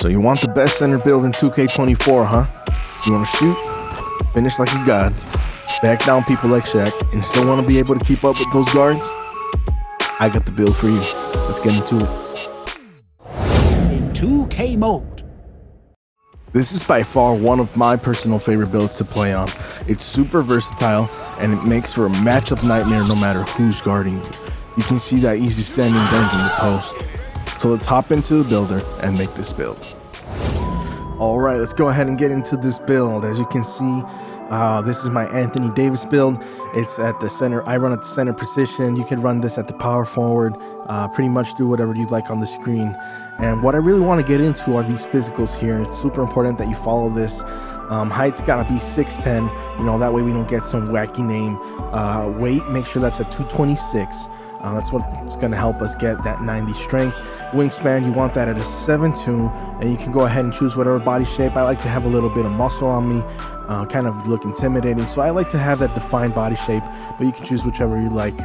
So you want the best center build in 2K24, huh? You want to shoot, finish like a god, back down people like Shaq, and still want to be able to keep up with those guards? I got the build for you. Let's get into it. In 2K mode. This is by far one of my personal favorite builds to play on. It's super versatile, and it makes for a matchup nightmare no matter who's guarding you. You can see that easy standing dunk in the post. So let's hop into the builder and make this build. Alright, let's go ahead and get into this build. As you can see, this is my Anthony Davis build. It's at the center. I run at the center position. You can run this at the power forward. Pretty much do whatever you like on the screen. And what I really want to get into are these physicals here. It's super important that you follow this. Height's gotta be 6'10", you know, that way we don't get some wacky name. Weight, make sure that's at 226. That's what's gonna help us get that 90 strength. Wingspan, you want that at a 7'2", and you can go ahead and choose whatever body shape. I like to have a little bit of muscle on me, kind of look intimidating, so I like to have that defined body shape, but you can choose whichever you like.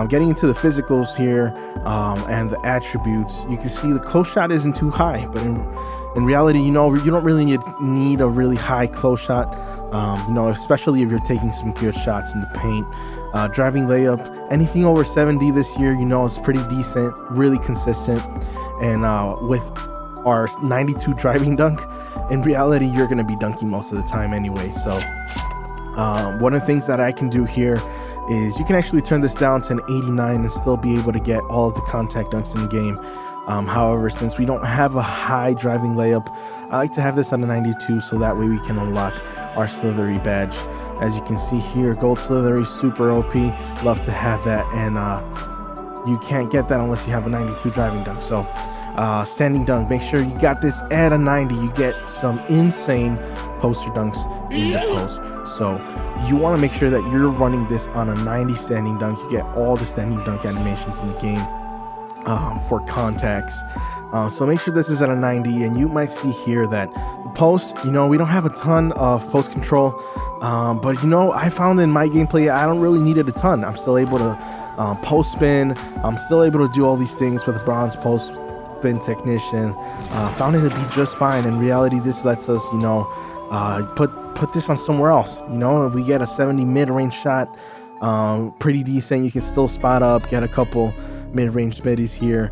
Getting into the physicals here and the attributes, you can see the close shot isn't too high, but in reality, you know, you don't really need a really high close shot, you know, especially if you're taking some good shots in the paint. Driving layup, anything over 70 this year, you know, is pretty decent, really consistent. And with our 92 driving dunk, in reality, you're going to be dunking most of the time anyway. So one of the things that I can do here is you can actually turn this down to an 89 and still be able to get all of the contact dunks in the game. However, since we don't have a high driving layup, I like to have this on a 92 so that way we can unlock our Slithery badge. As you can see here, gold Slithery, super OP, love to have that, and you can't get that unless you have a 92 driving dunk. So standing dunk, make sure you got this at a 90. You get some insane poster dunks in the post. So you want to make sure that you're running this on a 90 standing dunk. You get all the standing dunk animations in the game for contacts. So make sure this is at a 90, and you might see here that the post, you know, we don't have a ton of post control, but you know, I found in my gameplay I don't really need it a ton. I'm still able to post spin. I'm still able to do all these things with the bronze post spin technician. Found it to be just fine. In reality, this lets us, you know, put this on somewhere else. You know, if we get a 70 mid-range shot, pretty decent. You can still spot up, get a couple mid-range middies here.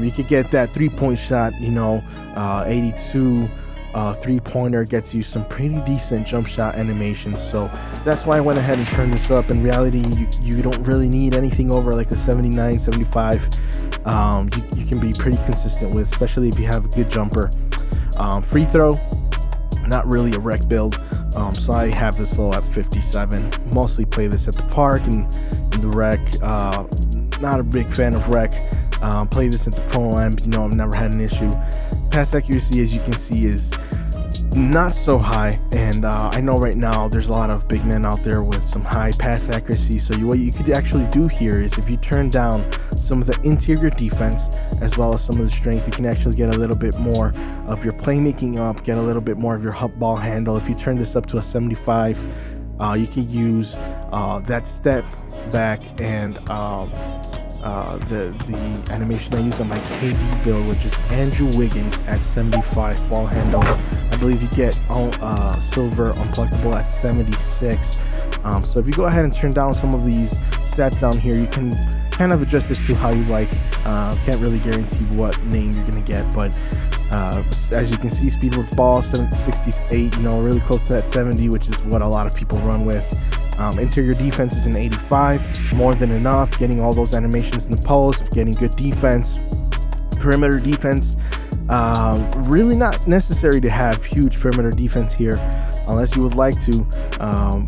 You could get that 3-point shot, you know, 82 3-pointer gets you some pretty decent jump shot animations. So that's why I went ahead and turned this up. In reality, you don't really need anything over like a 79, 75. You can be pretty consistent with, especially if you have a good jumper. Free throw, not really a rec build, so I have this low at 57. Mostly play this at the park and in the rec. Not a big fan of rec. Play this at the pro-am, you know, I've never had an issue. Pass accuracy, as you can see, is not so high, and I know right now there's a lot of big men out there with some high pass accuracy. So what you could actually do here is, if you turn down some of the interior defense as well as some of the strength, you can actually get a little bit more of your playmaking up, get a little bit more of your ball handle. If you turn this up to a 75, you can use that step back and the animation I use on my KD build, which is Andrew Wiggins at 75 ball handle. I believe you get silver unpluckable at 76. So if you go ahead and turn down some of these stats down here, you can kind of adjust this to how you like. Can't really guarantee what name you're gonna get, but as you can see, speed with ball 68, you know, really close to that 70, which is what a lot of people run with. Interior defense is an 85, more than enough, getting all those animations in the post, getting good defense. Perimeter defense, really not necessary to have huge perimeter defense here unless you would like to.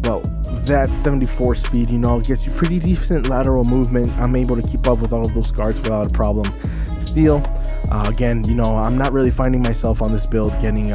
Well, that 74 speed, you know, gets you pretty decent lateral movement. I'm able to keep up with all of those guards without a problem. Steal, again, you know, I'm not really finding myself on this build getting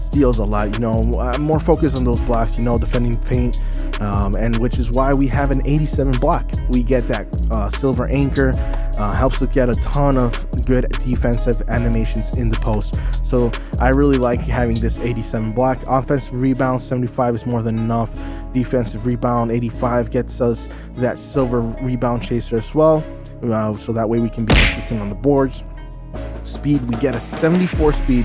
steals a lot. You know, I'm more focused on those blocks, you know, defending paint, and which is why we have an 87 block. We get that silver anchor, helps us get a ton of good defensive animations in the post. So I really like having this 87 block. Offensive rebound 75 is more than enough. Defensive rebound 85 gets us that silver rebound chaser as well, so that way we can be consistent on the boards. speed, we get a 74 speed,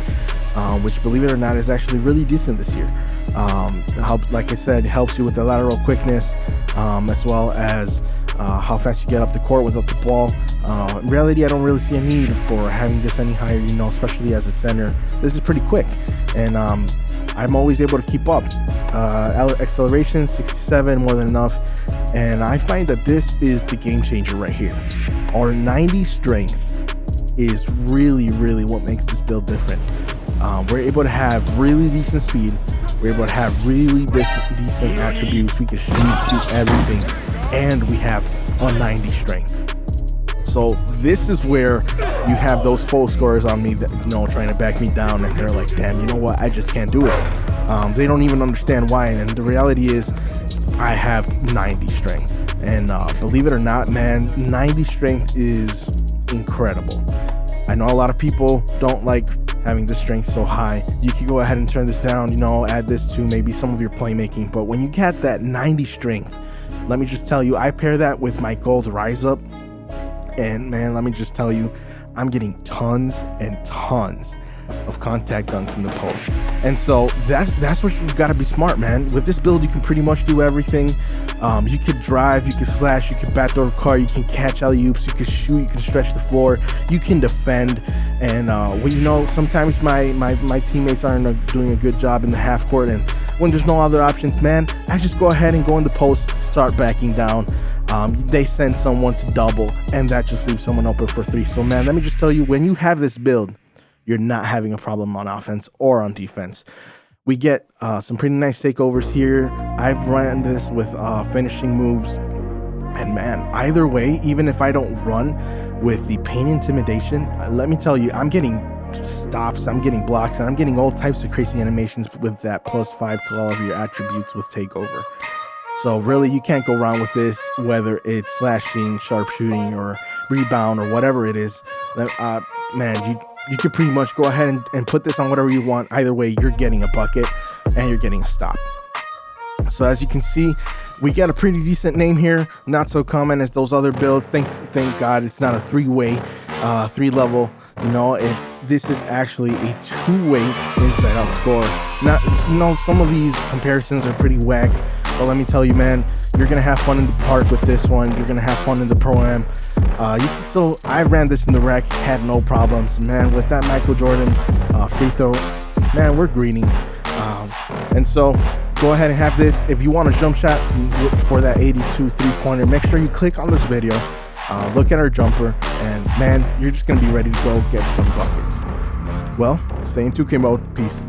which, believe it or not, is actually really decent this year. Like I said, it helps you with the lateral quickness, as well as how fast you get up the court without the ball. In reality, I don't really see a need for having this any higher, especially as a center. This is pretty quick, and I'm always able to keep up. Acceleration 67, more than enough, and I find that this is the game changer right here. Our 90 strength is really what makes this build different. We're able to have really decent speed. We're able to have really decent attributes. We can shoot, do everything, and we have a 90 strength. So this is where you have those full scorers on me that, trying to back me down, and they're like, damn, you know what, I just can't do it. They don't even understand why, and the reality is I have 90 strength, and believe it or not, man, 90 strength is incredible. I know a lot of people don't like having the strength so high. You can go ahead and turn this down, add this to maybe some of your playmaking, but when you get that 90 strength, let me just tell you, I pair that with my gold rise up, and man, let me just tell you, I'm getting tons and tons of contact dunks in the post. And so that's what you gotta be smart, man. With this build, you can pretty much do everything. You could drive, you could slash, you could backdoor the car, you can catch alley-oops, you can shoot, you can stretch the floor, you can defend. And sometimes my teammates aren't doing a good job in the half court, and when there's no other options, man, I just go ahead and go in the post, start backing down. They send someone to double, and that just leaves someone open for three. So man, let me just tell you, when you have this build, you're not having a problem on offense or on defense. We get some pretty nice takeovers here. I've run this with finishing moves, and man, either way, even if I don't run with the paint intimidation, let me tell you, I'm getting stops, I'm getting blocks, and I'm getting all types of crazy animations with that +5 to all of your attributes with takeover. So really, you can't go wrong with this, whether it's slashing, sharpshooting, or rebound, or whatever it is. Man, you could pretty much go ahead and put this on whatever you want. Either way, you're getting a bucket and you're getting a stop. So as you can see, we got a pretty decent name here. Not so common as those other builds. Thank God it's not a three-way, three-level. This is actually a two-way inside-out score. Some of these comparisons are pretty whack. But let me tell you, man, you're going to have fun in the park with this one. You're going to have fun in the Pro-Am. I ran this in the rec, had no problems. Man, with that Michael Jordan free throw, man, we're greening. And so go ahead and have this. If you want a jump shot for that 82 three-pointer, make sure you click on this video, look at our jumper, and man, you're just going to be ready to go get some buckets. Well, stay in 2K mode. Peace.